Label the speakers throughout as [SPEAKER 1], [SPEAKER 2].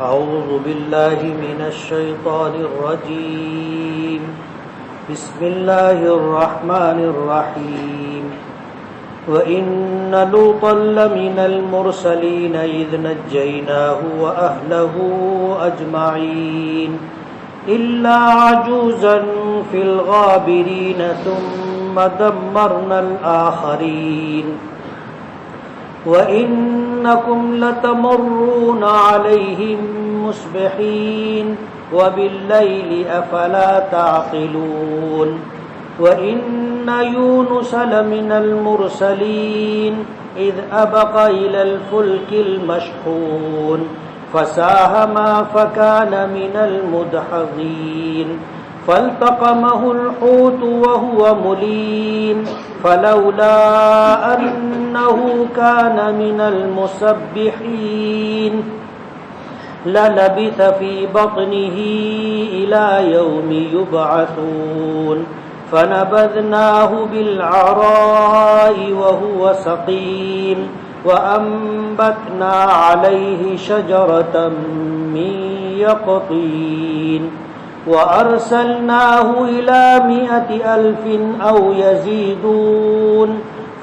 [SPEAKER 1] أعوذ بالله من الشيطان الرجيم بسم الله الرحمن الرحيم وإن لوطا لمن المرسلين إذ نجيناه وأهله أجمعين إلا عجوزا في الغابرين ثم دمرنا الآخرين وَإِنَّكُمْ لَتَمُرُّونَ عَلَيْهِمْ مُصْبِحِينَ وَبِاللَّيْلِ أَفَلَا تَعْقِلُونَ وَإِنَّ يُونُسَ لَمِنَ الْمُرْسَلِينَ إِذْ أَبَقَ إِلَى الْفُلْكِ الْمَشْحُونِ فَسَاهَمَ فَكَانَ مِنَ الْمُدْحَضِينَ فَالْتَقَمَهُ الْحُوتُ وَهُوَ مُلِيمٌ فَلَوْلَا أَنَّهُ كَانَ مِنَ الْمُسَبِّحِينَ لَلَبِثَ فِي بَطْنِهِ إِلَى يَوْمِ يُبْعَثُونَ فَنَبَذْنَاهُ بِالْعَرَاءِ وَهُوَ سَقِيمٌ وَأَنبَتْنَا عَلَيْهِ شَجَرَةً مِّن يَقْطِينٍ وَأَرْسَلْنَاهُ إِلَى 100,000 أَوْ يَزِيدُونَ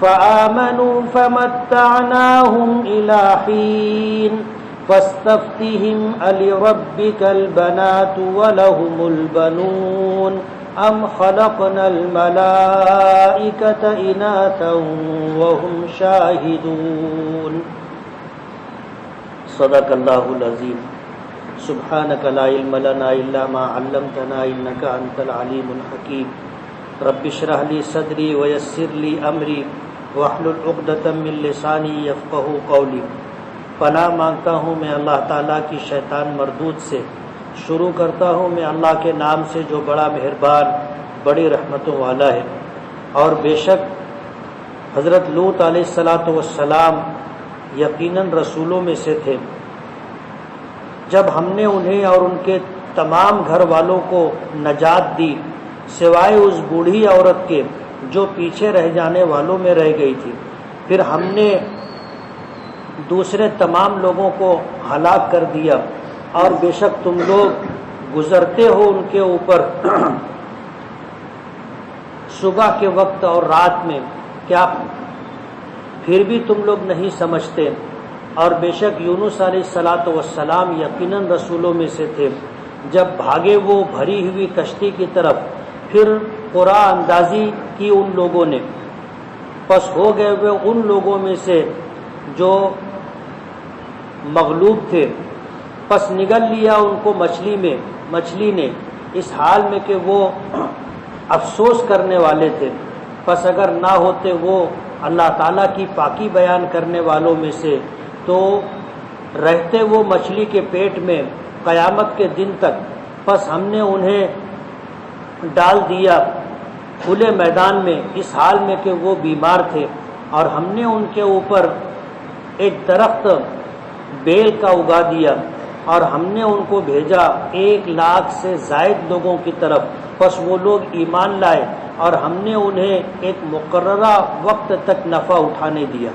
[SPEAKER 1] فَآمَنُوا فَمَتَّعْنَاهُمْ إِلَى حِينٍ فَاسْتَفْتِهِمْ أَلِرَبِّكَ الْبَنَاتُ وَلَهُمُ الْبَنُونَ أَمْ خَلَقْنَا الْمَلَائِكَةَ إِنَاثًا وَهُمْ شَاهِدُونَ صدق اللہ العظیم سبحانک لا علم لنا الا ما علمتنا انک انت العلیم الحکیم رب اشرح لی صدری ویسر لی امری واحلل عقدۃ من لسانی یفقهوا قولی۔ پناہ مانگتا ہوں میں اللہ تعالیٰ کی شیطان مردود سے۔ شروع کرتا ہوں میں اللہ کے نام سے جو بڑا مہربان بڑی رحمتوں والا ہے۔ اور بے شک حضرت لوط علیہ السلام یقیناً رسولوں میں سے تھے۔ جب ہم نے انہیں اور ان کے تمام گھر والوں کو نجات دی سوائے اس بوڑھی عورت کے جو پیچھے رہ جانے والوں میں رہ گئی تھی، پھر ہم نے دوسرے تمام لوگوں کو ہلاک کر دیا، اور بے شک تم لوگ گزرتے ہو ان کے اوپر صبح کے وقت اور رات میں، کیا پھر بھی تم لوگ نہیں سمجھتے؟ اور بے شک یونس علیہ السلام یقیناً رسولوں میں سے تھے۔ جب بھاگے وہ بھری ہوئی کشتی کی طرف، پھر قرآن اندازی کی ان لوگوں نے، پس ہو گئے وہ ان لوگوں میں سے جو مغلوب تھے، پس نگل لیا ان کو مچھلی نے اس حال میں کہ وہ افسوس کرنے والے تھے۔ پس اگر نہ ہوتے وہ اللہ تعالیٰ کی پاکی بیان کرنے والوں میں سے تو رہتے وہ مچھلی کے پیٹ میں قیامت کے دن تک۔ پس ہم نے انہیں ڈال دیا کھلے میدان میں اس حال میں کہ وہ بیمار تھے، اور ہم نے ان کے اوپر ایک درخت بیل کا اگا دیا، اور ہم نے ان کو بھیجا 1,00,000 سے زائد لوگوں کی طرف۔ پس وہ لوگ ایمان لائے، اور ہم نے انہیں ایک مقررہ وقت تک نفع اٹھانے دیا۔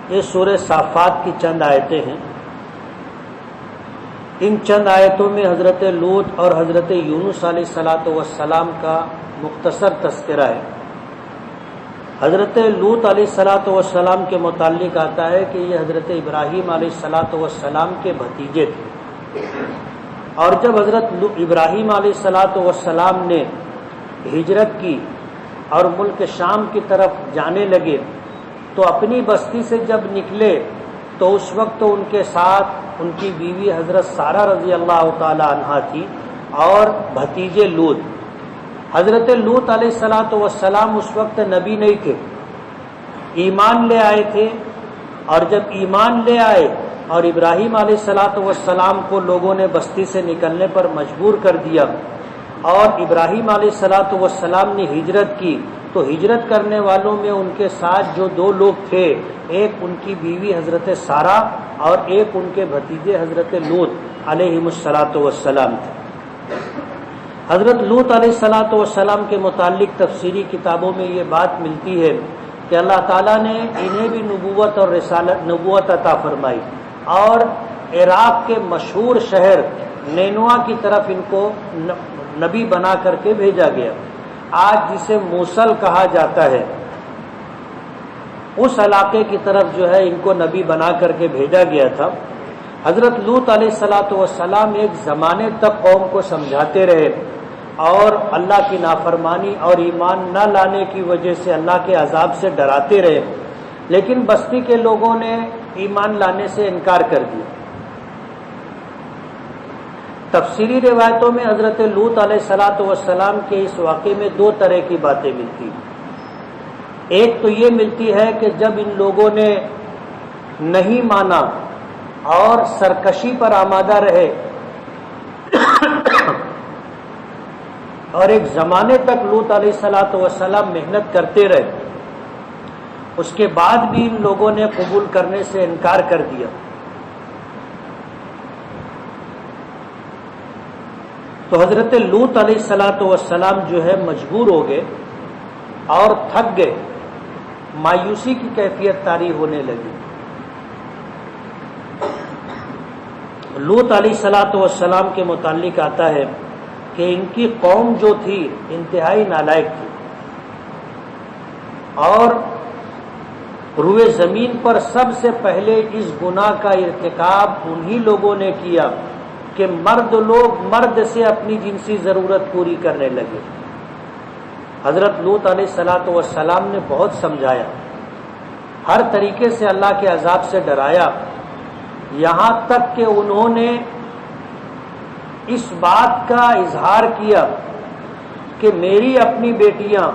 [SPEAKER 1] یہ سورہ صافات کی چند آیتیں ہیں۔ ان چند آیتوں میں حضرت لوط اور حضرت یونس علیہ السلام کا مختصر تذکرہ ہے۔ حضرت لوط علیہ السلام کے متعلق آتا ہے کہ یہ حضرت ابراہیم علیہ السلام کے بھتیجے تھے، اور جب حضرت ابراہیم علیہ السلام نے ہجرت کی اور ملک شام کی طرف جانے لگے تو اپنی بستی سے جب نکلے تو اس وقت ان کے ساتھ ان کی بیوی حضرت سارہ رضی اللہ تعالی عنہا تھی اور بھتیجے لوط۔ حضرت لوط علیہ السلام اس وقت نبی نہیں تھے، ایمان لے آئے تھے، اور جب ایمان لے آئے اور ابراہیم علیہ السلام کو لوگوں نے بستی سے نکلنے پر مجبور کر دیا، اور ابراہیم علیہ السلام نے ہجرت کی، تو ہجرت کرنے والوں میں ان کے ساتھ جو 2 لوگ تھے، ایک ان کی بیوی حضرت سارہ اور ایک ان کے بھتیجے حضرت لوط علیہ السلام تھے۔ حضرت لوط علیہ السلام کے متعلق تفسیری کتابوں میں یہ بات ملتی ہے کہ اللہ تعالیٰ نے انہیں بھی نبوت اور نبوت عطا فرمائی، اور عراق کے مشہور شہر نینوا کی طرف ان کو نبی بنا کر کے بھیجا گیا۔ آج جسے موصل کہا جاتا ہے، اس علاقے کی طرف جو ہے ان کو نبی بنا کر کے بھیجا گیا تھا۔ حضرت لوط علیہ السلام ایک زمانے تک قوم کو سمجھاتے رہے اور اللہ کی نافرمانی اور ایمان نہ لانے کی وجہ سے اللہ کے عذاب سے ڈراتے رہے، لیکن بستی کے لوگوں نے ایمان لانے سے انکار کر دیا۔ تفسیری روایتوں میں حضرت لوط علیہ السلام کے اس واقعے میں دو طرح کی باتیں ملتی ہیں۔ ایک تو یہ ملتی ہے کہ جب ان لوگوں نے نہیں مانا اور سرکشی پر آمادہ رہے اور ایک زمانے تک لوط علیہ السلام محنت کرتے رہے، اس کے بعد بھی ان لوگوں نے قبول کرنے سے انکار کر دیا، تو حضرت لوط علیہ السلام جو ہے مجبور ہو گئے اور تھک گئے، مایوسی کی کیفیت طاری ہونے لگی۔ لوط علیہ السلام کے متعلق آتا ہے کہ ان کی قوم جو تھی انتہائی نالائق تھی، اور روئے زمین پر سب سے پہلے اس گناہ کا ارتکاب انہی لوگوں نے کیا کہ لوگ مرد سے اپنی جنسی ضرورت پوری کرنے لگے۔ حضرت لوط علیہ السلام نے بہت سمجھایا، ہر طریقے سے اللہ کے عذاب سے ڈرایا، یہاں تک کہ انہوں نے اس بات کا اظہار کیا کہ میری اپنی بیٹیاں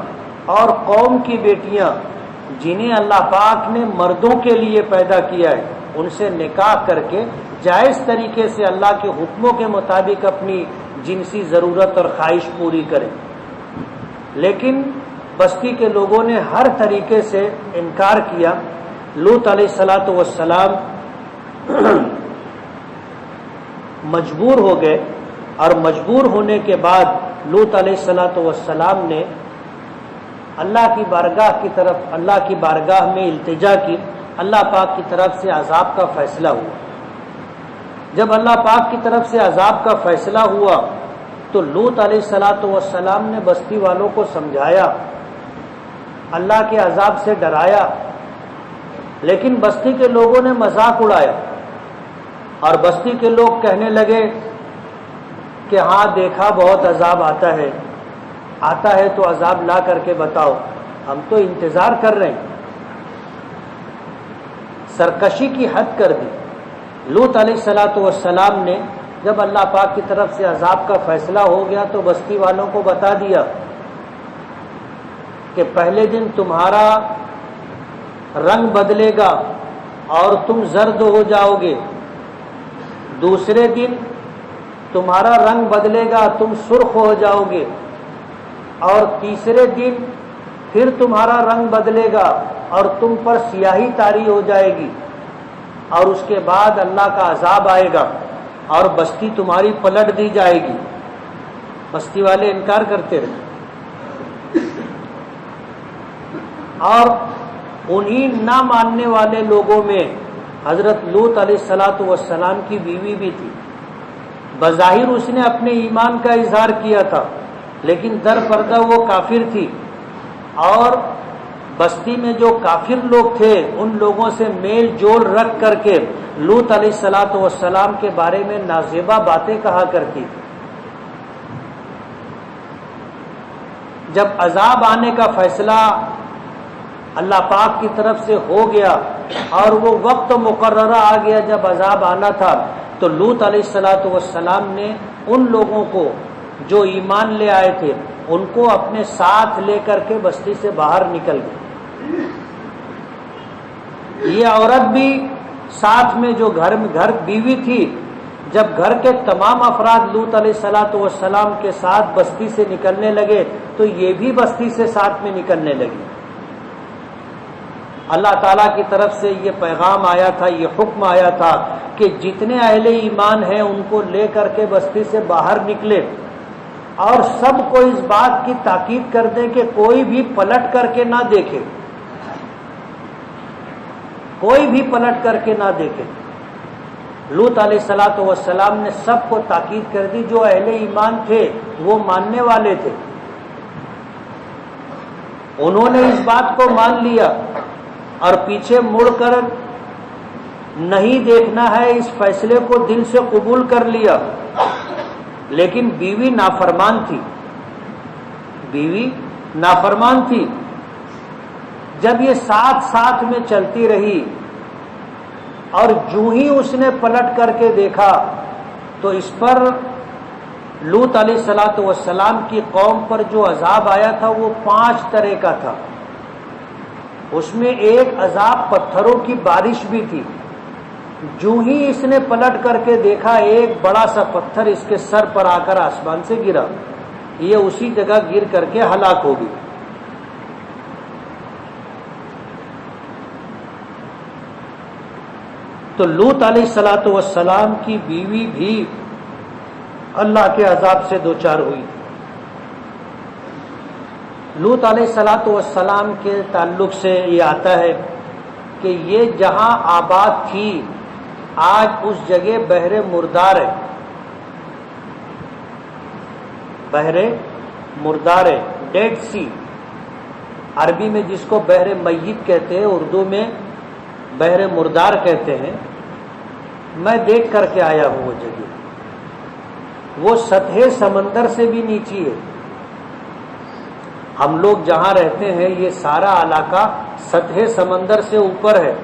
[SPEAKER 1] اور قوم کی بیٹیاں جنہیں اللہ پاک نے مردوں کے لیے پیدا کیا ہے، ان سے نکاح کر کے جائز طریقے سے اللہ کے حکموں کے مطابق اپنی جنسی ضرورت اور خواہش پوری کریں، لیکن بستی کے لوگوں نے ہر طریقے سے انکار کیا۔ لوط علیہ السلام مجبور ہو گئے، اور مجبور ہونے کے بعد لوط علیہ السلام نے اللہ کی بارگاہ میں التجا کی۔ اللہ پاک کی طرف سے عذاب کا فیصلہ ہوا۔ جب اللہ پاک کی طرف سے عذاب کا فیصلہ ہوا تو لوط علیہ السلام نے بستی والوں کو سمجھایا، اللہ کے عذاب سے ڈرایا، لیکن بستی کے لوگوں نے مذاق اڑایا، اور بستی کے لوگ کہنے لگے کہ ہاں دیکھا بہت عذاب آتا ہے تو عذاب لا کر کے بتاؤ، ہم تو انتظار کر رہے ہیں۔ سرکشی کی حد کر دی۔ لوط علیہ السلام نے جب اللہ پاک کی طرف سے عذاب کا فیصلہ ہو گیا تو بستی والوں کو بتا دیا کہ پہلے دن تمہارا رنگ بدلے گا اور تم زرد ہو جاؤ گے، دوسرے دن تمہارا رنگ بدلے گا، تم سرخ ہو جاؤ گے، اور تیسرے دن پھر تمہارا رنگ بدلے گا اور تم پر سیاہی طاری ہو جائے گی، اور اس کے بعد اللہ کا عذاب آئے گا اور بستی تمہاری پلٹ دی جائے گی۔ بستی والے انکار کرتے رہے، اور انہی نہ ماننے والے لوگوں میں حضرت لوط علیہ السلام کی بیوی بھی تھی۔ بظاہر اس نے اپنے ایمان کا اظہار کیا تھا، لیکن در پردہ وہ کافر تھی، اور بستی میں جو کافر لوگ تھے ان لوگوں سے میل جول رکھ کر کے لوط علیہ السلام کے بارے میں نازیبا باتیں کہا کرتی تھی۔ جب عذاب آنے کا فیصلہ اللہ پاک کی طرف سے ہو گیا اور وہ وقت مقررہ آ گیا جب عذاب آنا تھا، تو لوط علیہ السلام نے ان لوگوں کو جو ایمان لے آئے تھے ان کو اپنے ساتھ لے کر کے بستی سے باہر نکل گئے۔ یہ عورت بھی ساتھ میں جو گھر بیوی تھی، جب گھر کے تمام افراد لوط علیہ السلام کے ساتھ بستی سے نکلنے لگے تو یہ بھی بستی سے ساتھ میں نکلنے لگی۔ اللہ تعالیٰ کی طرف سے یہ پیغام آیا تھا، یہ حکم آیا تھا کہ جتنے اہل ایمان ہیں ان کو لے کر کے بستی سے باہر نکلے، اور سب کو اس بات کی تاکید کر دیں کہ کوئی بھی پلٹ کر کے نہ دیکھے، کوئی بھی پلٹ کر کے نہ دیکھے۔ لوط علیہ الصلوۃ والسلام نے سب کو تاکید کر دی، جو اہل ایمان تھے وہ ماننے والے تھے، انہوں نے اس بات کو مان لیا اور پیچھے مڑ کر نہیں دیکھنا ہے، اس فیصلے کو دل سے قبول کر لیا۔ لیکن بیوی نافرمان تھی، بیوی نافرمان تھی۔ جب یہ ساتھ ساتھ میں چلتی رہی اور جو ہی اس نے پلٹ کر کے دیکھا تو اس پر لوط علیہ الصلوۃ والسلام کی قوم پر جو عذاب آیا تھا وہ 5 طرح کا تھا۔ اس میں ایک عذاب پتھروں کی بارش بھی تھی۔ جو ہی اس نے پلٹ کر کے دیکھا ایک بڑا سا پتھر اس کے سر پر آ کر آسمان سے گرا، یہ اسی جگہ گر کر کے ہلاک ہو گئی۔ تو لوط علیہ الصلوۃ والسلام کی بیوی بھی اللہ کے عذاب سے دوچار ہوئی۔ لوط علیہ الصلوۃ والسلام کے تعلق سے یہ آتا ہے کہ یہ جہاں آباد تھی آج اس جگہ بحر مردار ہے، بحر مردار ہے، ڈیڈ سی، عربی میں جس کو بحر میت کہتے ہیں، اردو میں بحر مردار کہتے ہیں۔ میں دیکھ کر کے آیا ہوں وہ جگہ، وہ سطح سمندر سے بھی نیچی ہے۔ ہم لوگ جہاں رہتے ہیں یہ سارا علاقہ سطح سمندر سے اوپر ہے،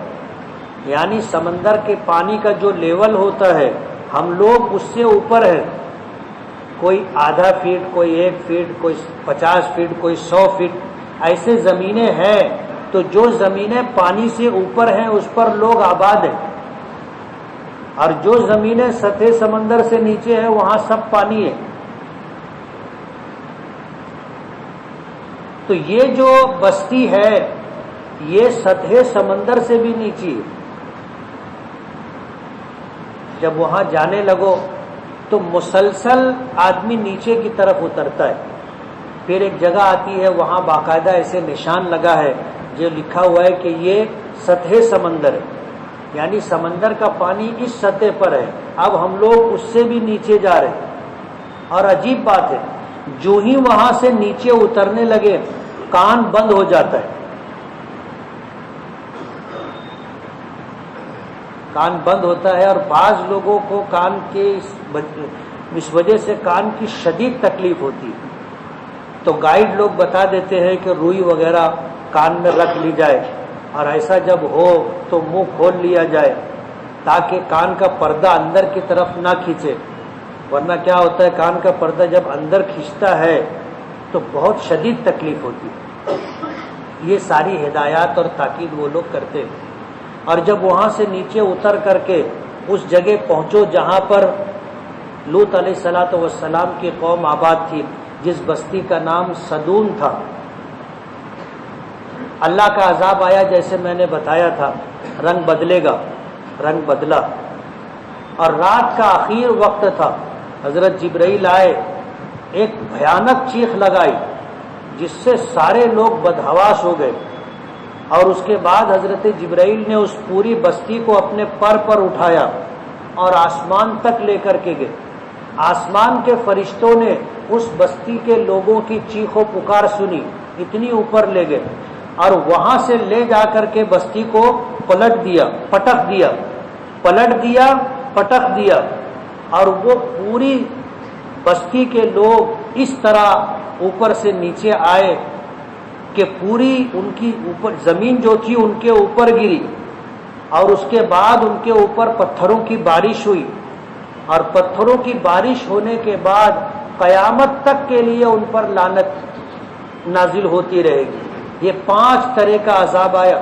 [SPEAKER 1] یعنی سمندر کے پانی کا جو لیول ہوتا ہے ہم لوگ اس سے اوپر ہے، کوئی آدھا فٹ، کوئی 1 فٹ، کوئی 50 فٹ، کوئی 100 فٹ، ایسے زمینیں ہیں۔ تو جو زمینیں پانی سے اوپر ہیں اس پر لوگ آباد ہیں، اور جو زمینیں سطح سمندر سے نیچے ہیں وہاں سب پانی ہے۔ تو یہ جو بستی ہے یہ سطح سمندر سے بھی نیچی ہے۔ جب وہاں جانے لگو تو مسلسل آدمی نیچے کی طرف اترتا ہے، پھر ایک جگہ آتی ہے وہاں باقاعدہ ایسے نشان لگا ہے جو لکھا ہوا ہے کہ یہ سطح سمندر ہے، یعنی سمندر کا پانی اس سطح پر ہے، اب ہم لوگ اس سے بھی نیچے جا رہے ہیں۔ اور عجیب بات ہے، جو ہی وہاں سے نیچے اترنے لگے کان بند ہو جاتا ہے، کان بند ہوتا ہے، اور بعض لوگوں کو کان کے اس وجہ سے کان کی شدید تکلیف ہوتی ہے۔ تو گائیڈ لوگ بتا دیتے ہیں کہ روئی وغیرہ کان میں رکھ لی جائے، اور ایسا جب ہو تو منہ کھول لیا جائے تاکہ کان کا پردہ اندر کی طرف نہ کھینچے، ورنہ کیا ہوتا ہے کان کا پردہ جب اندر کھینچتا ہے تو بہت شدید تکلیف ہوتی ہے۔ یہ ساری ہدایات اور تاکید وہ لوگ کرتے ہیں۔ اور جب وہاں سے نیچے اتر کر کے اس جگہ پہنچو جہاں پر لوط علیہ الصلوۃ والسلام کی قوم آباد تھی، جس بستی کا نام صدون تھا، اللہ کا عذاب آیا جیسے میں نے بتایا تھا، رنگ بدلے گا، رنگ بدلا، اور رات کا آخر وقت تھا، حضرت جبرائیل آئے، ایک بھیانک چیخ لگائی جس سے سارے لوگ بدحواس ہو گئے، اور اس کے بعد حضرت جبرائیل نے اس پوری بستی کو اپنے پر اٹھایا اور آسمان تک لے کر کے گئے۔ آسمان کے فرشتوں نے اس بستی کے لوگوں کی چیخ و پکار سنی، اتنی اوپر لے گئے، اور وہاں سے لے جا کر کے بستی کو پٹخ دیا، اور وہ پوری بستی کے لوگ اس طرح اوپر سے نیچے آئے کہ پوری ان کی اوپر زمین جو تھی ان کے اوپر گری، اور اس کے بعد ان کے اوپر پتھروں کی بارش ہوئی، اور پتھروں کی بارش ہونے کے بعد قیامت تک کے لیے ان پر لعنت نازل ہوتی رہے گی۔ یہ 5 طرح کا عذاب آیا۔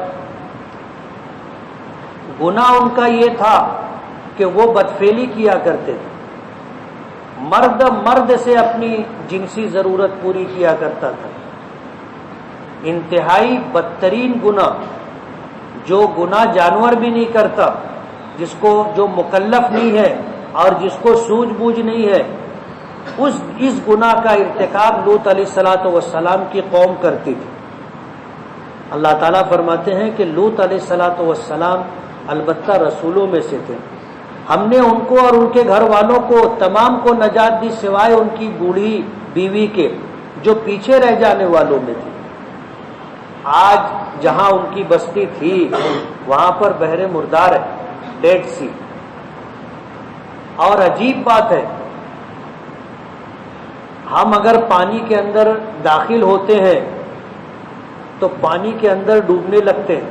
[SPEAKER 1] گناہ ان کا یہ تھا کہ وہ بدفعلی کیا کرتے تھے، مرد سے اپنی جنسی ضرورت پوری کیا کرتا تھا۔ انتہائی بدترین گناہ، جو گناہ جانور بھی نہیں کرتا، جو مکلف نہیں ہے اور جس کو سوجھ بوجھ نہیں ہے، اس گناہ کا ارتکاب لوط علیہ الصلوۃ والسلام کی قوم کرتی تھی۔ اللہ تعالیٰ فرماتے ہیں کہ لوط علیہ الصلوۃ والسلام البتہ رسولوں میں سے تھے، ہم نے ان کو اور ان کے گھر والوں کو تمام کو نجات دی سوائے ان کی بوڑھی بیوی کے جو پیچھے رہ جانے والوں میں تھی۔ آج جہاں ان کی بستی تھی وہاں پر بحر مردار ہے، ڈیڈ سی۔ اور عجیب بات ہے، ہم اگر پانی کے اندر داخل ہوتے ہیں تو پانی کے اندر ڈوبنے لگتے ہیں۔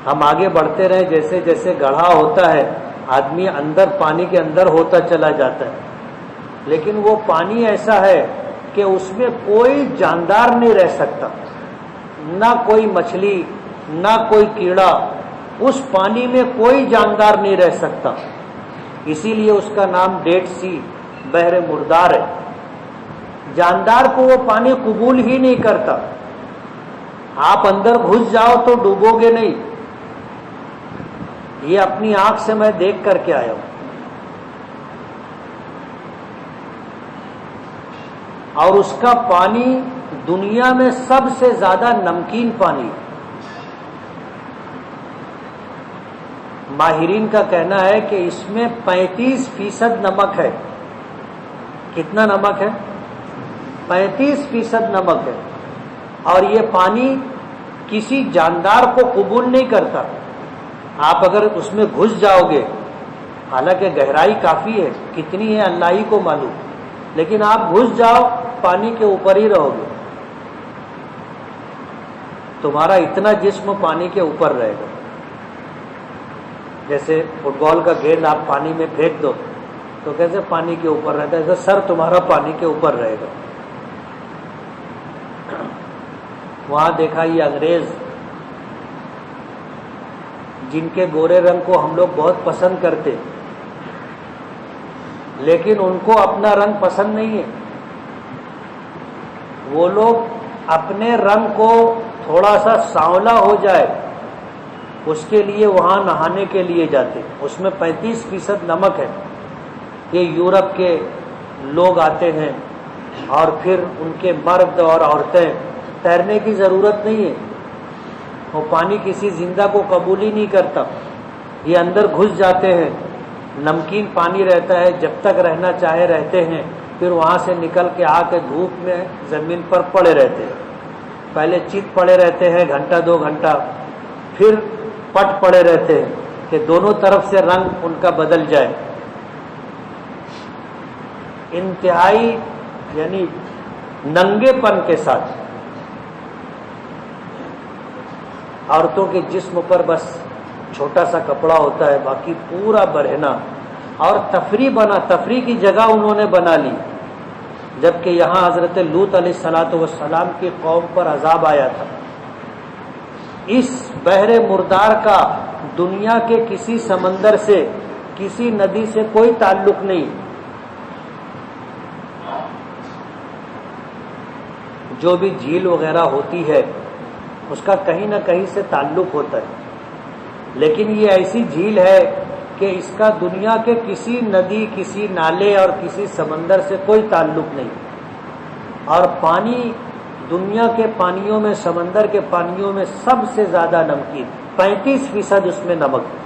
[SPEAKER 1] ہم آگے بڑھتے رہے، جیسے جیسے گڑھا ہوتا ہے آدمی اندر پانی کے اندر ہوتا چلا جاتا ہے، لیکن وہ پانی ایسا ہے کہ اس میں کوئی جاندار نہیں رہ سکتا، نہ کوئی مچھلی نہ کوئی کیڑا، اس پانی میں کوئی جاندار نہیں رہ سکتا، اسی لیے اس کا نام ڈیڈ سی، بحر مردار ہے۔ جاندار کو وہ پانی قبول ہی نہیں کرتا، آپ اندر گھس جاؤ تو ڈوبو گے نہیں، یہ اپنی آنکھ سے میں دیکھ کر کے آیا ہوں۔ اور اس کا پانی دنیا میں سب سے زیادہ نمکین پانی ہے۔ ماہرین کا کہنا ہے کہ اس میں 35% نمک ہے۔ کتنا نمک ہے؟ 35% نمک ہے، اور یہ پانی کسی جاندار کو قبول نہیں کرتا۔ آپ اگر اس میں گھس جاؤ گے، حالانکہ گہرائی کافی ہے، کتنی ہے اللہ ہی کو معلوم، لیکن آپ گھس جاؤ پانی کے اوپر ہی رہو گے، تمہارا اتنا جسم پانی کے اوپر رہے گا۔ جیسے فٹ بال کا گیند آپ پانی میں پھینک دو تو کیسے پانی کے اوپر رہتا ہے، ایسے سر تمہارا پانی کے اوپر رہے گا۔ وہاں دیکھا یہ انگریز جن کے گورے رنگ کو ہم لوگ بہت پسند کرتے، لیکن ان کو اپنا رنگ پسند نہیں ہے، وہ لوگ اپنے رنگ کو تھوڑا سا سانولا ہو جائے اس کے لیے وہاں نہانے کے لیے جاتے، اس میں 35% نمک ہے۔ یہ یورپ کے لوگ آتے ہیں اور پھر ان کے مرد اور عورتیں، تیرنے کی ضرورت نہیں ہے، وہ پانی کسی زندہ کو قبول ہی نہیں کرتا، یہ اندر گھس جاتے ہیں، نمکین پانی رہتا ہے، جب تک رہنا چاہے رہتے ہیں، پھر وہاں سے نکل کے آ کے دھوپ میں زمین پر پڑے رہتے ہیں، پہلے چت پڑے رہتے ہیں گھنٹہ 2 گھنٹہ، پھر پٹ پڑے رہتے ہیں کہ دونوں طرف سے رنگ ان کا بدل جائے۔ انتہائی یعنی ننگے پن کے ساتھ، عورتوں کے جسم پر بس چھوٹا سا کپڑا ہوتا ہے، باقی پورا برہنا، اور تفریح کی جگہ انہوں نے بنا لی، جبکہ یہاں حضرت لوط علیہ الصلوۃ والسلام کی قوم پر عذاب آیا تھا۔ اس بحر مردار کا دنیا کے کسی سمندر سے، کسی ندی سے کوئی تعلق نہیں، جو بھی جھیل وغیرہ ہوتی ہے اس کا کہیں نہ کہیں سے تعلق ہوتا ہے، لیکن یہ ایسی جھیل ہے کہ اس کا دنیا کے کسی ندی، کسی نالے اور کسی سمندر سے کوئی تعلق نہیں، اور پانی دنیا کے پانیوں میں، سمندر کے پانیوں میں سب سے زیادہ نمکین، 35% اس میں نمک ہے۔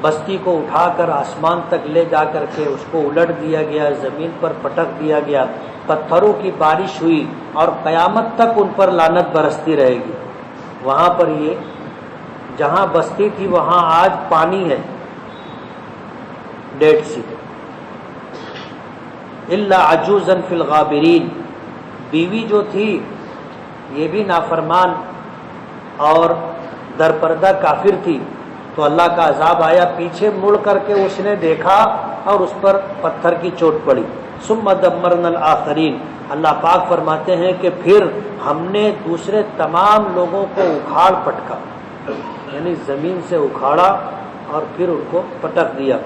[SPEAKER 1] بستی کو اٹھا کر آسمان تک لے جا کر کے اس کو الٹ دیا گیا، زمین پر پٹک دیا گیا، پتھروں کی بارش ہوئی، اور قیامت تک ان پر لعنت برستی رہے گی۔ وہاں پر یہ جہاں بستی تھی وہاں آج پانی ہے، ڈیڈ سی۔ الا عجوزا فی الغابرین، بیوی جو تھی یہ بھی نافرمان اور درپردہ کافر تھی، تو اللہ کا عذاب آیا، پیچھے مڑ کر کے اس نے دیکھا اور اس پر پتھر کی چوٹ پڑی۔ ثم دمرنا الآخرین، اللہ پاک فرماتے ہیں کہ پھر ہم نے دوسرے تمام لوگوں کو اکھاڑ پٹکا، یعنی زمین سے اکھاڑا اور پھر ان کو پٹک دیا۔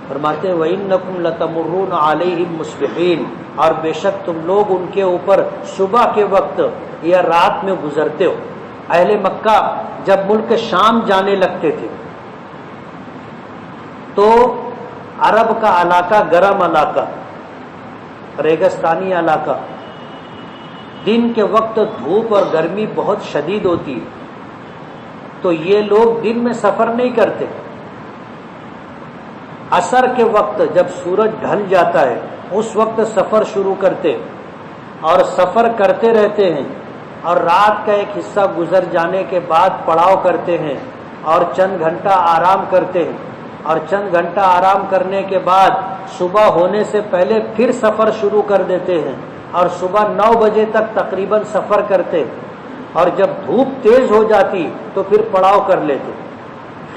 [SPEAKER 1] فرماتے ہیں وَإِنَّكُمْ لَتَمُرُّونَ عَلَيْهِمْ مُصْبِحِينَ، اور بے شک تم لوگ ان کے اوپر صبح کے وقت یا رات میں گزرتے ہو۔ اہل مکہ جب ملک شام جانے لگتے تھے تو عرب کا علاقہ گرم علاقہ، ریگستانی علاقہ، دن کے وقت دھوپ اور گرمی بہت شدید ہوتی ہے، تو یہ لوگ دن میں سفر نہیں کرتے، عصر کے وقت جب سورج ڈھل جاتا ہے اس وقت سفر شروع کرتے اور سفر کرتے رہتے ہیں، اور رات کا ایک حصہ گزر جانے کے بعد پڑاؤ کرتے ہیں اور چند گھنٹہ آرام کرتے ہیں، اور چند گھنٹہ آرام کرنے کے بعد صبح ہونے سے پہلے پھر سفر شروع کر دیتے ہیں، اور صبح 9 بجے تک تقریباً سفر کرتے، اور جب دھوپ تیز ہو جاتی تو پھر پڑاؤ کر لیتے،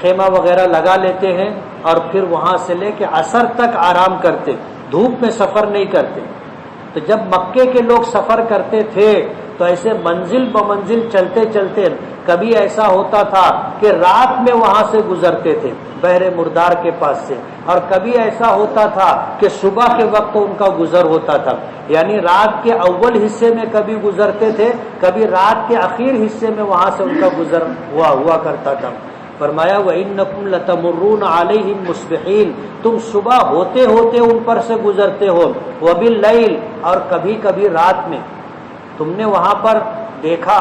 [SPEAKER 1] خیمہ وغیرہ لگا لیتے ہیں، اور پھر وہاں سے لے کے عصر تک آرام کرتے، دھوپ میں سفر نہیں کرتے۔ تو جب مکے کے لوگ سفر کرتے تھے تو ایسے منزل بمنزل چلتے چلتے کبھی ایسا ہوتا تھا کہ رات میں وہاں سے گزرتے تھے بحر مردار کے پاس سے، اور کبھی ایسا ہوتا تھا کہ صبح کے وقت ان کا گزر ہوتا تھا، یعنی رات کے اول حصے میں کبھی گزرتے تھے، کبھی رات کے اخیر حصے میں وہاں سے ان کا گزر ہوا کرتا تھا۔ فرمایا وَإِنَّكُمْ لَتَمُرُّونَ عَلَيْهِمْ مُصْبِحِينَ، تم صبح ہوتے ہوتے ان پر سے گزرتے ہو، وَبِاللَّيْلِ، اور کبھی کبھی رات میں۔ تم نے وہاں پر دیکھا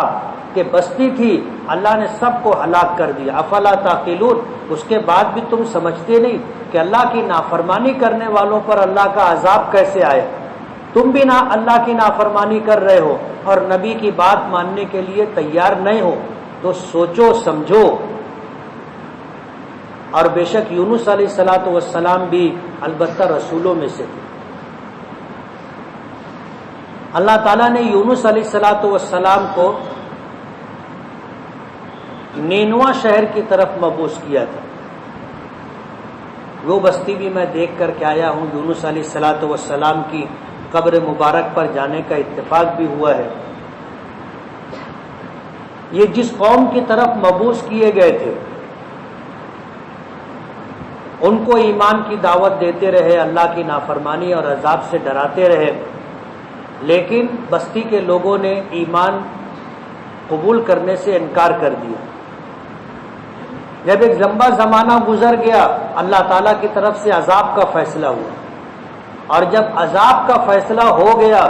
[SPEAKER 1] کہ بستی تھی، اللہ نے سب کو ہلاک کر دیا، افلا تعقلون، اس کے بعد بھی تم سمجھتے نہیں کہ اللہ کی نافرمانی کرنے والوں پر اللہ کا عذاب کیسے آئے؟ تم بھی نہ اللہ کی نافرمانی کر رہے ہو اور نبی کی بات ماننے کے لیے تیار نہیں ہو، تو سوچو سمجھو۔ اور بے شک یونس علیہ الصلوۃ والسلام بھی البتہ رسولوں میں سے تھے۔ اللہ تعالیٰ نے یونس علیہ الصلوۃ والسلام کو نینوا شہر کی طرف مبعوث کیا تھا۔ وہ بستی بھی میں دیکھ کر کے آیا ہوں، یونس علیہ الصلوۃ والسلام کی قبر مبارک پر جانے کا اتفاق بھی ہوا ہے۔ یہ جس قوم کی طرف مبعوث کیے گئے تھے ان کو ایمان کی دعوت دیتے رہے، اللہ کی نافرمانی اور عذاب سے ڈراتے رہے، لیکن بستی کے لوگوں نے ایمان قبول کرنے سے انکار کر دیا۔ جب ایک لمبا زمانہ گزر گیا، اللہ تعالیٰ کی طرف سے عذاب کا فیصلہ ہوا، اور جب عذاب کا فیصلہ ہو گیا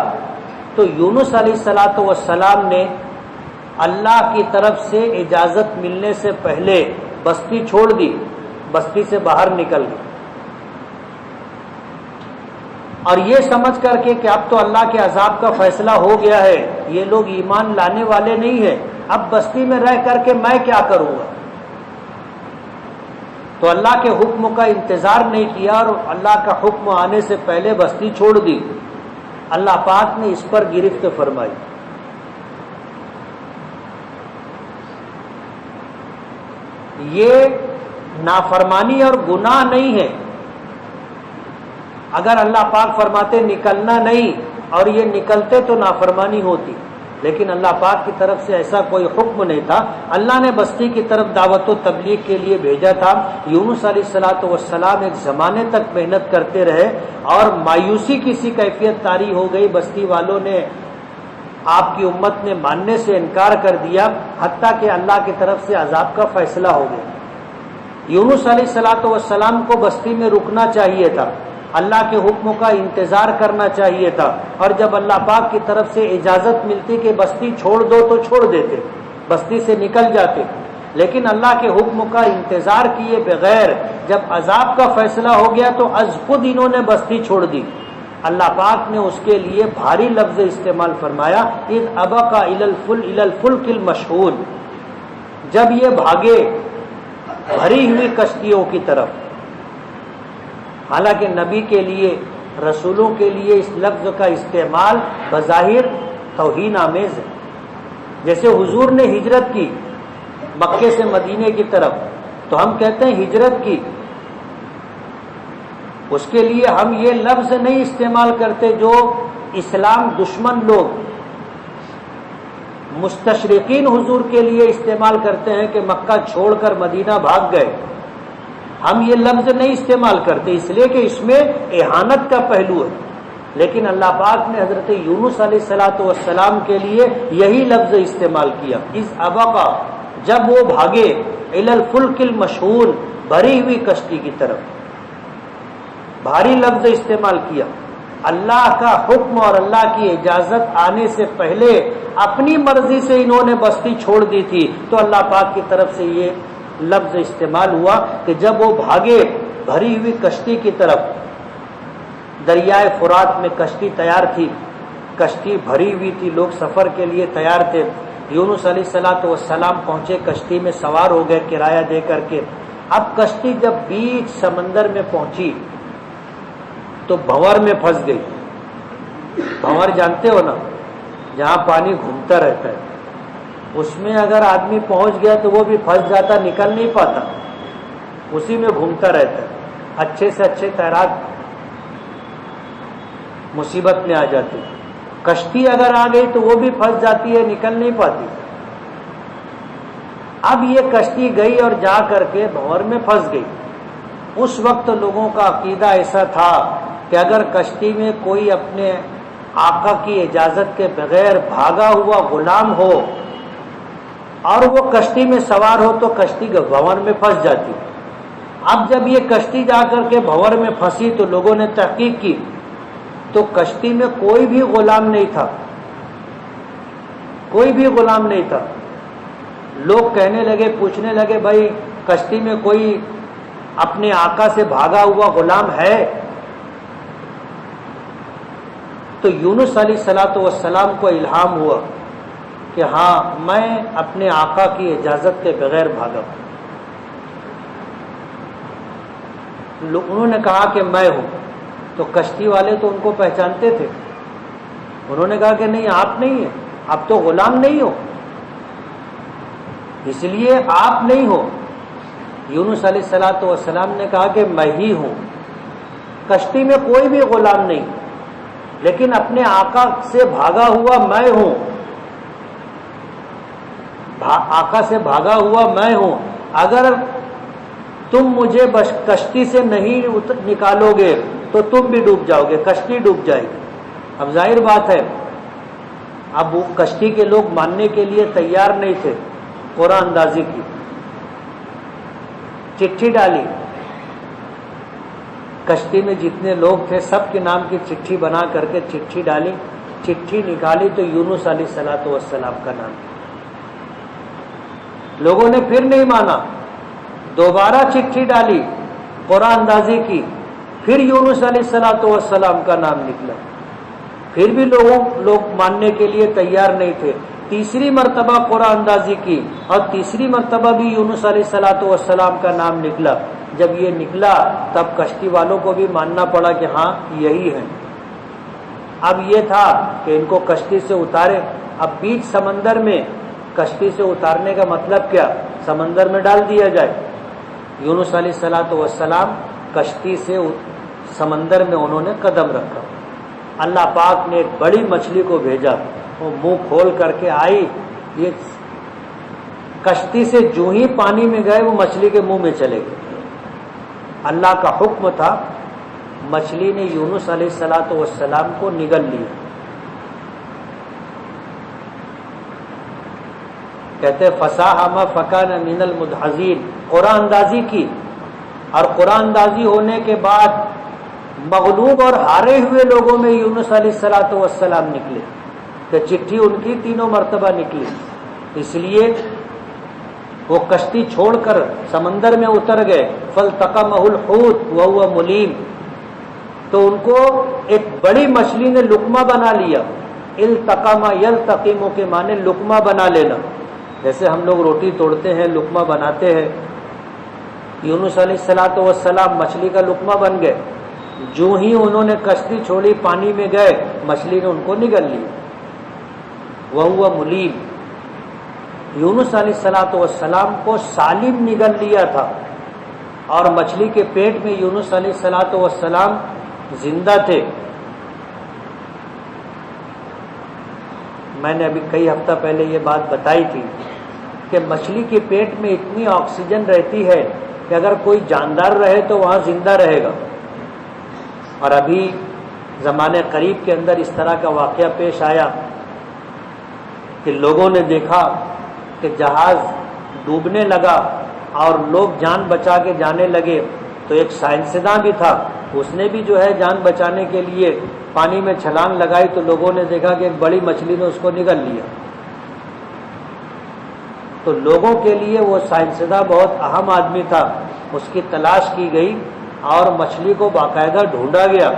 [SPEAKER 1] تو یونس علیہ الصلوۃ والسلام نے اللہ کی طرف سے اجازت ملنے سے پہلے بستی چھوڑ دی، بستی سے باہر نکل گئے، اور یہ سمجھ کر کے کہ اب تو اللہ کے عذاب کا فیصلہ ہو گیا ہے، یہ لوگ ایمان لانے والے نہیں ہیں، اب بستی میں رہ کر کے میں کیا کروں گا؟ تو اللہ کے حکم کا انتظار نہیں کیا اور اللہ کا حکم آنے سے پہلے بستی چھوڑ دی۔ اللہ پاک نے اس پر گرفت فرمائی۔ یہ نافرمانی اور گناہ نہیں ہے، اگر اللہ پاک فرماتے نکلنا نہیں اور یہ نکلتے تو نافرمانی ہوتی، لیکن اللہ پاک کی طرف سے ایسا کوئی حکم نہیں تھا۔ اللہ نے بستی کی طرف دعوت و تبلیغ کے لیے بھیجا تھا۔ یونس علیہ الصلوۃ والسلام ایک زمانے تک محنت کرتے رہے اور مایوسی کی سی کیفیت طاری ہو گئی، بستی والوں نے، آپ کی امت نے ماننے سے انکار کر دیا، حتیٰ کہ اللہ کی طرف سے عذاب کا فیصلہ ہو گیا۔ یونس علیہ الصلوۃ والسلام کو بستی میں رکنا چاہیے تھا، اللہ کے حکم کا انتظار کرنا چاہیے تھا، اور جب اللہ پاک کی طرف سے اجازت ملتی کہ بستی چھوڑ دو تو چھوڑ دیتے، بستی سے نکل جاتے، لیکن اللہ کے حکم کا انتظار کیے بغیر جب عذاب کا فیصلہ ہو گیا تو از خود انہوں نے بستی چھوڑ دی۔ اللہ پاک نے اس کے لیے بھاری لفظ استعمال فرمایا، اذ ابقا الی الفلک المشحون، جب یہ بھاگے بھری ہوئی کشتیوں کی طرف۔ حالانکہ نبی کے لیے، رسولوں کے لیے اس لفظ کا استعمال بظاہر توہین آمیز ہے۔ جیسے حضور نے ہجرت کی مکے سے مدینے کی طرف، تو ہم کہتے ہیں ہجرت کی، اس کے لیے ہم یہ لفظ نہیں استعمال کرتے جو اسلام دشمن لوگ مستشرقین حضور کے لیے استعمال کرتے ہیں کہ مکہ چھوڑ کر مدینہ بھاگ گئے۔ ہم یہ لفظ نہیں استعمال کرتے اس لیے کہ اس میں اہانت کا پہلو ہے، لیکن اللہ پاک نے حضرت یونس علیہ الصلوۃ والسلام کے لیے یہی لفظ استعمال کیا، اذ ابقا، جب وہ بھاگے، الی الفلک المشحون، بھری ہوئی کشتی کی طرف، بھاری لفظ استعمال کیا۔ اللہ کا حکم اور اللہ کی اجازت آنے سے پہلے اپنی مرضی سے انہوں نے بستی چھوڑ دی تھی، تو اللہ پاک کی طرف سے یہ لفظ استعمال ہوا کہ جب وہ بھاگے بھری ہوئی کشتی کی طرف، دریائے فرات میں کشتی تیار تھی، کشتی بھری ہوئی تھی، لوگ سفر کے لیے تیار تھے، یونس علیہ الصلوۃ والسلام پہنچے، کشتی میں سوار ہو گئے کرایہ دے کر کے۔ اب کشتی جب بیچ سمندر میں پہنچی تو بھنور میں پھنس گئی۔ بھنور جانتے ہو نا، جہاں پانی گھومتا رہتا ہے، اس میں اگر آدمی پہنچ گیا تو وہ بھی پھنس جاتا، نکل نہیں پاتا، اسی میں گھومتا رہتا ہے۔ اچھے سے اچھے تیراک مصیبت میں آ جاتی، کشتی اگر آ گئی تو وہ بھی پھنس جاتی ہے، نکل نہیں پاتی۔ اب یہ کشتی گئی اور جا کر کے بھنور میں پھنس گئی۔ اس وقت لوگوں کا عقیدہ ایسا تھا کہ اگر کشتی میں کوئی اپنے آقا کی اجازت کے بغیر بھاگا ہوا غلام ہو اور وہ کشتی میں سوار ہو تو کشتی بھنور میں پھنس جاتی۔ اب جب یہ کشتی جا کر کے بھنور میں پھنسی تو لوگوں نے تحقیق کی تو کشتی میں کوئی بھی غلام نہیں تھا، کوئی بھی غلام نہیں تھا۔ لوگ کہنے لگے، پوچھنے لگے، بھائی کشتی میں کوئی اپنے آقا سے بھاگا ہوا غلام ہے؟ تو یونس علیہ الصلوۃ والسلام کو الہام ہوا کہ ہاں، میں اپنے آقا کی اجازت کے بغیر بھاگا۔ انہوں نے کہا کہ میں ہوں، تو کشتی والے تو ان کو پہچانتے تھے، انہوں نے کہا کہ نہیں، آپ نہیں ہیں، آپ تو غلام نہیں ہو، اس لیے آپ نہیں ہو۔ یونس علیہ الصلوۃ والسلام نے کہا کہ میں ہی ہوں، کشتی میں کوئی بھی غلام نہیں، لیکن اپنے آقا سے بھاگا ہوا میں ہوں، آقا سے بھاگا ہوا میں ہوں۔ اگر تم مجھے کشتی سے نہیں نکالو گے تو تم بھی ڈوب جاؤ گے، کشتی ڈوب جائے گی۔ اب ظاہر بات ہے، اب وہ کشتی کے لوگ ماننے کے لیے تیار نہیں تھے، قرآن اندازی کی، چٹھی ڈالی، کشتی میں جتنے لوگ تھے سب کے نام کی چٹھی بنا کر کے چٹھی ڈالی، چٹھی نکالی تو یونس علیہ الصلوۃ والسلام کا نام۔ لوگوں نے پھر نہیں مانا، دوبارہ چٹھی ڈالی قرآن اندازی کی، پھر یونس علیہ الصلوۃ والسلام کا نام نکلا، پھر بھی لوگ ماننے کے لیے تیار نہیں تھے۔ تیسری مرتبہ قرآن اندازی کی اور تیسری مرتبہ بھی یونس علیہ الصلوۃ والسلام کا نام نکلا۔ جب یہ نکلا تب کشتی والوں کو بھی ماننا پڑا کہ ہاں یہی ہے۔ اب یہ تھا کہ ان کو کشتی سے اتارے۔ اب بیچ سمندر میں کشتی سے اتارنے کا مطلب کیا؟ سمندر میں ڈال دیا جائے۔ یونس علیہ الصلوۃ والسلام کشتی سے سمندر میں انہوں نے قدم رکھا، اللہ پاک نے ایک بڑی مچھلی کو بھیجا، وہ منہ کھول کر کے آئی، یہ کشتی سے جو ہی پانی میں گئے وہ مچھلی کے منہ میں چلے گئے۔ اللہ کا حکم تھا، مچھلی نے یونس علیہ الصلوۃ والسلام کو نگل لیا۔ کہتے فساہم فکان من المدحضین، قرآن اندازی کی، اور قرآن اندازی ہونے کے بعد مغلوب اور ہارے ہوئے لوگوں میں یونس علیہ الصلوۃ والسلام نکلے، کہ چٹھی ان کی تینوں مرتبہ نکلی۔ اس لیے وہ کشتی چھوڑ کر سمندر میں اتر گئے، فالتقمہ الحوت وهو ملیم، تو ان کو ایک بڑی مچھلی نے لقمہ بنا لیا۔ التقم یلتقم کے معنی لقمہ بنا لینا، جیسے ہم لوگ روٹی توڑتے ہیں لقمہ بناتے ہیں، یونس علیہ الصلوۃ والسلام مچھلی کا لقمہ بن گئے۔ جو ہی انہوں نے کشتی چھوڑی پانی میں گئے، مچھلی نے ان کو نگل لیا۔ وهو ملیم، یونس علیہ الصلوۃ والسلام کو سالم نگل لیا تھا، اور مچھلی کے پیٹ میں یونس علیہ الصلوۃ والسلام زندہ تھے۔ میں نے ابھی کئی ہفتہ پہلے یہ بات بتائی تھی کہ مچھلی کے پیٹ میں اتنی آکسیجن رہتی ہے کہ اگر کوئی جاندار رہے تو وہاں زندہ رہے گا۔ اور ابھی زمانے قریب کے اندر اس طرح کا واقعہ پیش آیا کہ لوگوں نے دیکھا کہ جہاز ڈوبنے لگا اور لوگ جان بچا کے جانے لگے، تو ایک سائنسداں بھی تھا، اس نے بھی جو ہے جان بچانے کے لیے پانی میں چھلانگ لگائی تو لوگوں نے دیکھا کہ ایک بڑی مچھلی نے اس کو نگل لیا. تو لوگوں کے لیے وہ سائنسداں بہت اہم آدمی تھا. اس کی تلاش کی گئی اور مچھلی کو باقاعدہ ڈھونڈا گیا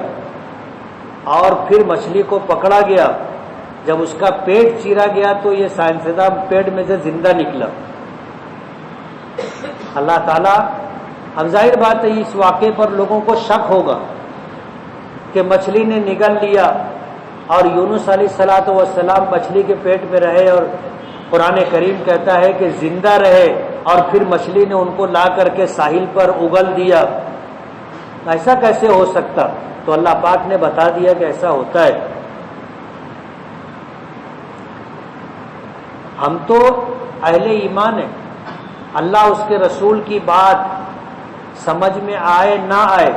[SPEAKER 1] اور پھر مچھلی کو پکڑا گیا. جب اس کا پیٹ چیرا گیا تو یہ سائنسداں پیٹ میں سے زندہ نکلا. اللہ تعالیٰ، اب ظاہر بات ہے اس واقعے پر لوگوں کو شک ہوگا کہ مچھلی نے نگل لیا اور یونس علیہ الصلوۃ والسلام مچھلی کے پیٹ میں رہے، اور قرآن کریم کہتا ہے کہ زندہ رہے اور پھر مچھلی نے ان کو لا کر کے ساحل پر اگل دیا. ایسا کیسے ہو سکتا؟ تو اللہ پاک نے بتا دیا کہ ایسا ہوتا ہے. ہم تو اہل ایمان ہیں. اللہ اس کے رسول کی بات سمجھ میں آئے نہ آئے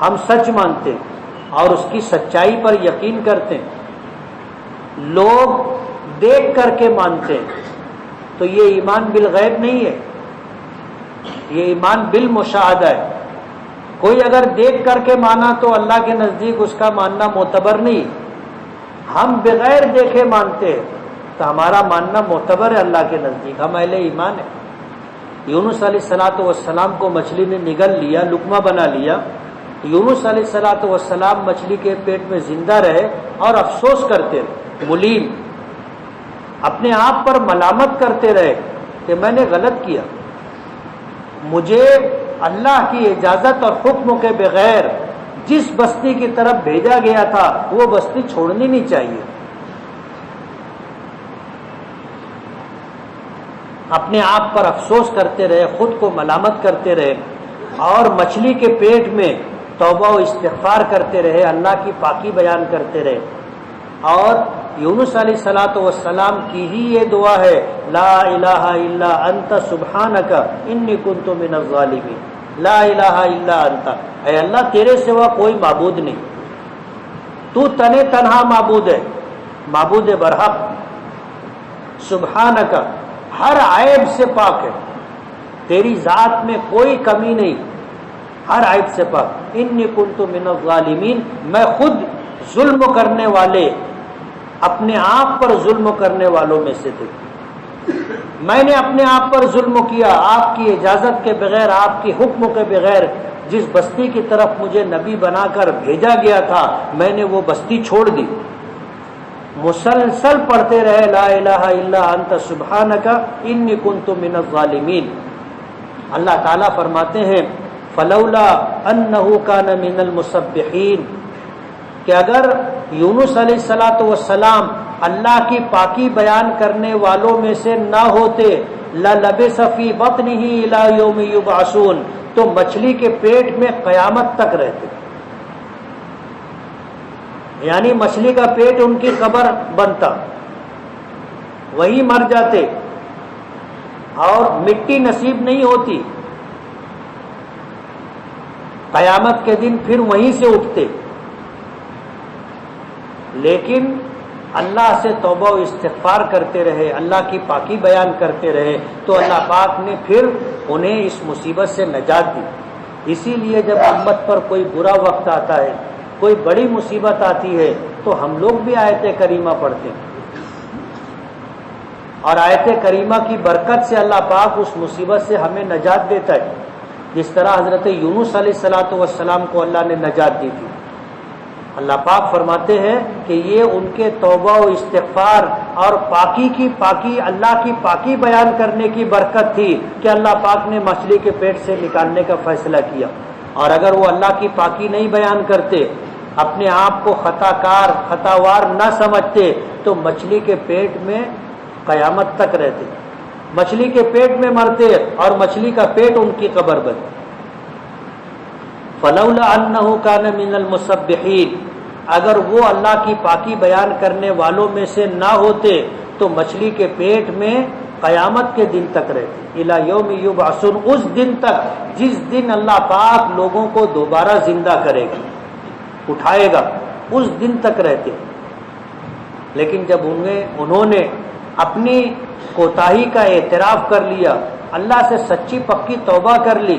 [SPEAKER 1] ہم سچ مانتے اور اس کی سچائی پر یقین کرتے. لوگ دیکھ کر کے مانتے تو یہ ایمان بالغیب نہیں ہے، یہ ایمان بالمشاہدہ ہے. کوئی اگر دیکھ کر کے مانا تو اللہ کے نزدیک اس کا ماننا معتبر نہیں. ہم بغیر دیکھے مانتے ہیں تو ہمارا ماننا معتبر ہے اللہ کے نزدیک. ہم اہل ایمان ہیں. یونس علیہ الصلوۃ والسلام کو مچھلی نے نگل لیا، لقمہ بنا لیا. یونس علیہ الصلوۃ والسلام مچھلی کے پیٹ میں زندہ رہے اور افسوس کرتے رہے، ملیم، اپنے آپ پر ملامت کرتے رہے کہ میں نے غلط کیا. مجھے اللہ کی اجازت اور حکم کے بغیر جس بستی کی طرف بھیجا گیا تھا وہ بستی چھوڑنی نہیں چاہیے. اپنے آپ پر افسوس کرتے رہے، خود کو ملامت کرتے رہے اور مچھلی کے پیٹ میں توبہ و استغفار کرتے رہے، اللہ کی پاکی بیان کرتے رہے. اور یونس علیہ الصلوۃ والسلام کی ہی یہ دعا ہے، لا الہ الا انت سبحانک انی کنت من الظالمین. لا الہ الا انت، اے اللہ تیرے سوا کوئی معبود نہیں، تو تنے تنہا معبود ہے، معبود برحق. سبحانک، ہر عیب سے پاک ہے، تیری ذات میں کوئی کمی نہیں، ہر عیب سے پاک. انی کنت من الظالمین، میں خود ظلم کرنے والے، اپنے آپ پر ظلم کرنے والوں میں سے تھے. میں نے اپنے آپ پر ظلم کیا، آپ کی اجازت کے بغیر، آپ کی حکم کے بغیر. جس بستی کی طرف مجھے نبی بنا کر بھیجا گیا تھا میں نے وہ بستی چھوڑ دی. مسلسل پڑھتے رہے لا الہ الا انت سبحانک انی کنت من الظالمین. اللہ تعالیٰ فرماتے ہیں فلولا انہ کان من المسبحین، کہ اگر یونس علیہ الصلوۃ والسلام اللہ کی پاکی بیان کرنے والوں میں سے نہ ہوتے للبث فی بطنہ الی یوم یبعثون، تو مچھلی کے پیٹ میں قیامت تک رہتے. یعنی مچھلی کا پیٹ ان کی قبر بنتا، وہی مر جاتے اور مٹی نصیب نہیں ہوتی. قیامت کے دن پھر وہیں سے اٹھتے. لیکن اللہ سے توبہ و استغفار کرتے رہے، اللہ کی پاکی بیان کرتے رہے تو اللہ پاک نے پھر انہیں اس مصیبت سے نجات دی. اسی لیے جب امت پر کوئی برا وقت آتا ہے، کوئی بڑی مصیبت آتی ہے تو ہم لوگ بھی آیت کریمہ پڑھتے ہیں اور آیت کریمہ کی برکت سے اللہ پاک اس مصیبت سے ہمیں نجات دیتا ہے. جس طرح حضرت یونس علیہ الصلوۃ والسلام کو اللہ نے نجات دی تھی. اللہ پاک فرماتے ہیں کہ یہ ان کے توبہ و استغفار اور اللہ کی پاکی بیان کرنے کی برکت تھی کہ اللہ پاک نے مچھلی کے پیٹ سے نکالنے کا فیصلہ کیا. اور اگر وہ اللہ کی پاکی نہیں بیان کرتے، اپنے آپ کو خطاوار نہ سمجھتے تو مچھلی کے پیٹ میں قیامت تک رہتے، مچھلی کے پیٹ میں مرتے اور مچھلی کا پیٹ ان کی قبر بنتی. فلولا انہ کان من المسبحین، اگر وہ اللہ کی پاکی بیان کرنے والوں میں سے نہ ہوتے تو مچھلی کے پیٹ میں قیامت کے دن تک رہتے. الی یوم یبعثون، اس دن تک جس دن اللہ پاک لوگوں کو دوبارہ زندہ کرے گا، اٹھائے گا، اس دن تک رہتے. لیکن جب انہوں نے اپنی کوتاہی کا اعتراف کر لیا، اللہ سے سچی پکی توبہ کر لی،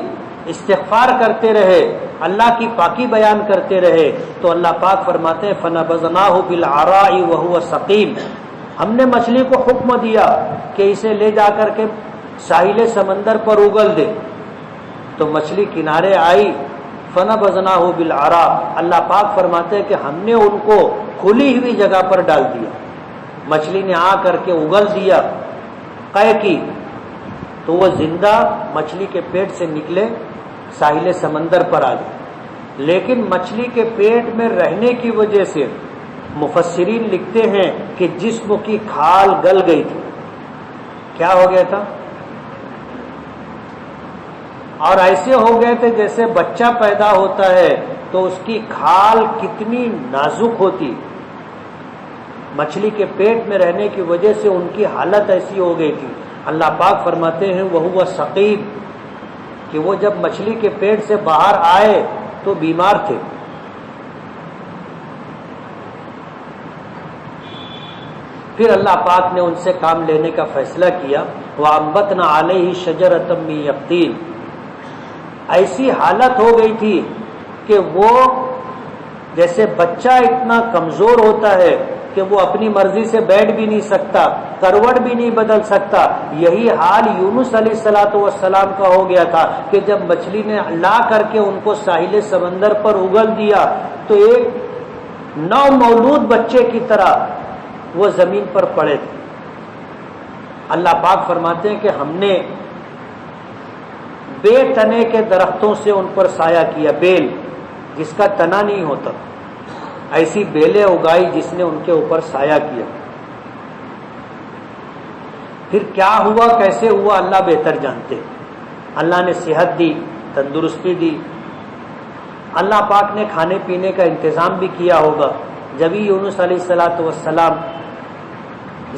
[SPEAKER 1] استغفار کرتے رہے اللہ کی پاکی بیان کرتے رہے تو اللہ پاک فرماتے ہیں فَنَبَذْنَاهُ بِالْعَرَاءِ وَهُوَ سَقِيمٌ، ہم نے مچھلی کو حکم دیا کہ اسے لے جا کر کے ساحل سمندر پر اگل دے، تو مچھلی کنارے آئی، فَنَبَذْنَاهُ بِالْعَرَاءِ، اللہ پاک فرماتے ہیں کہ ہم نے ان کو کھلی ہوئی جگہ پر ڈال دیا، مچھلی نے آ کر کے اگل دیا قے کی، تو وہ زندہ مچھلی کے پیٹ سے نکلے ساحل سمندر پر آ گئے۔ لیکن مچھلی کے پیٹ میں رہنے کی وجہ سے مفسرین لکھتے ہیں کہ جسم کی کھال گل گئی تھی۔ کیا ہو گیا تھا؟ اور ایسے ہو گئے تھے جیسے بچہ پیدا ہوتا ہے تو اس کی کھال کتنی نازک ہوتی، مچھلی کے پیٹ میں رہنے کی وجہ سے ان کی حالت ایسی ہو گئی تھی۔ اللہ پاک فرماتے ہیں وَهُوَ سَقِيمٌ، کہ وہ جب مچھلی کے پیٹ سے باہر آئے تو بیمار تھے۔ پھر اللہ پاک نے ان سے کام لینے کا فیصلہ کیا، وَأَنبَتْنَا عَلَيْهِ شَجَرَةً مِّن يَقْطِينٍ، ایسی حالت ہو گئی تھی کہ وہ جیسے بچہ اتنا کمزور ہوتا ہے کہ وہ اپنی مرضی سے بیٹھ بھی نہیں سکتا، کروٹ بھی نہیں بدل سکتا، یہی حال یونس علیہ السلام کا ہو گیا تھا کہ جب مچھلی نے لا کر کے ان کو ساحل سمندر پر اگل دیا تو ایک نو مولود بچے کی طرح وہ زمین پر پڑے تھے۔ اللہ پاک فرماتے ہیں کہ ہم نے بے تنے کے درختوں سے ان پر سایہ کیا، بیل جس کا تنا نہیں ہوتا، ایسی بیلیں اگائی جس نے ان کے اوپر سایہ کیا۔ پھر کیا ہوا، کیسے ہوا، اللہ بہتر جانتے۔ اللہ نے صحت دی، تندرستی دی، اللہ پاک نے کھانے پینے کا انتظام بھی کیا ہوگا، جبھی یونس علیہ السلام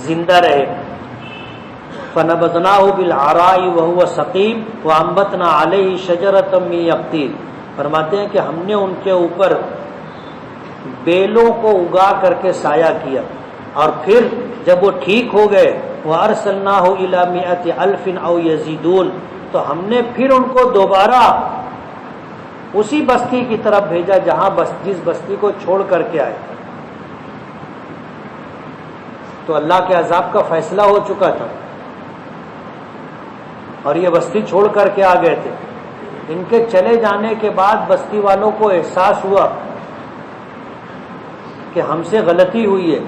[SPEAKER 1] زندہ رہے۔ فَنَبَذْنَاهُ بِالْعَرَاءِ وَهُوَ سَقِيمٌ وَأَنبَتْنَا عَلَيْهِ شَجَرَةً مِّن يَقْطِينٍ، فرماتے ہیں کہ ہم نے ان کے اوپر بیلوں کو اگا کر کے سایہ کیا، اور پھر جب وہ ٹھیک ہو گئے وَأَرْسَلْنَاهُ إِلَى مِائَةِ أَلْفٍ أَوْ يَزِيدُونَ، تو ہم نے پھر ان کو دوبارہ اسی بستی کی طرف بھیجا جہاں جس بستی کو چھوڑ کر کے آئے۔ تو اللہ کے عذاب کا فیصلہ ہو چکا تھا اور یہ بستی چھوڑ کر کے آ گئے تھے۔ ان کے چلے جانے کے بعد بستی والوں کو احساس ہوا کہ ہم سے غلطی ہوئی ہے،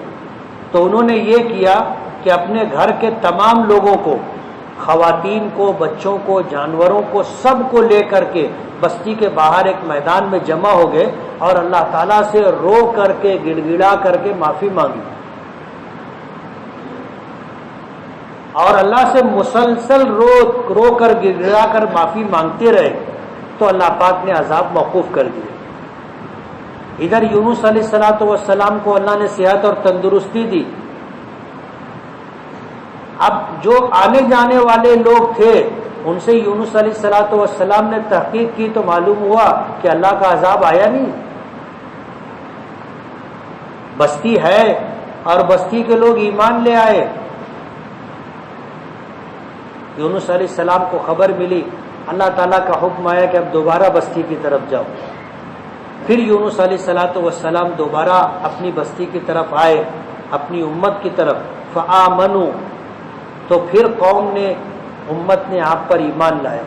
[SPEAKER 1] تو انہوں نے یہ کیا کہ اپنے گھر کے تمام لوگوں کو، خواتین کو، بچوں کو، جانوروں کو، سب کو لے کر کے بستی کے باہر ایک میدان میں جمع ہو گئے اور اللہ تعالیٰ سے رو کر کے، گڑ گڑا کر کے معافی مانگی، اور اللہ سے مسلسل رو کر گڑ گڑا کر معافی مانگتے رہے، تو اللہ پاک نے عذاب موقوف کر دیا۔ ادھر یونس علیہ السلام کو اللہ نے صحت اور تندرستی دی۔ اب جو آنے جانے والے لوگ تھے ان سے یونس علیہ السلام نے تحقیق کی تو معلوم ہوا کہ اللہ کا عذاب آیا نہیں، بستی ہے اور بستی کے لوگ ایمان لے آئے۔ یونس علیہ السلام کو خبر ملی، اللہ تعالیٰ کا حکم آیا کہ اب دوبارہ بستی کی طرف جاؤ۔ پھر یونس علیہ السلام دوبارہ اپنی بستی کی طرف آئے، اپنی امت کی طرف، فآمنوا، تو پھر قوم نے، امت نے آپ پر ایمان لایا،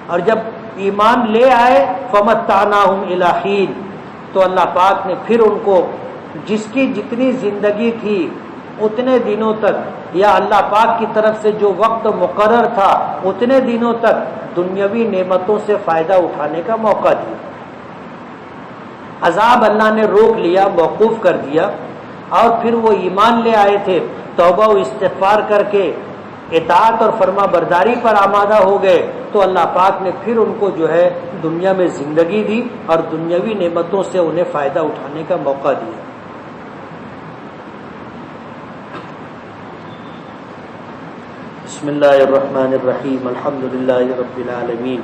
[SPEAKER 1] اور جب ایمان لے آئے فمتعناہم الی حین، تو اللہ پاک نے پھر ان کو جس کی جتنی زندگی تھی اتنے دنوں تک، یا اللہ پاک کی طرف سے جو وقت مقرر تھا اتنے دنوں تک دنیاوی نعمتوں سے فائدہ اٹھانے کا موقع دیا۔ عذاب اللہ نے روک لیا، موقوف کر دیا، اور پھر وہ ایمان لے آئے تھے، توبہ و استغفار کر کے اطاعت اور فرما برداری پر آمادہ ہو گئے، تو اللہ پاک نے پھر ان کو جو ہے دنیا میں زندگی دی اور دنیاوی نعمتوں سے انہیں فائدہ اٹھانے کا موقع دیا۔ بسم اللہ الرحمن الرحیم، الحمد للہ رب العالمین۔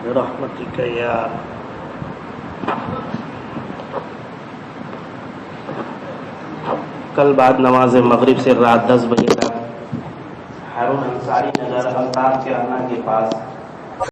[SPEAKER 1] برحمتک یا
[SPEAKER 2] کل بعد نماز مغرب سے رات 10 بجے تک ہارون انصاری نگر الطاف کرانا کے پاس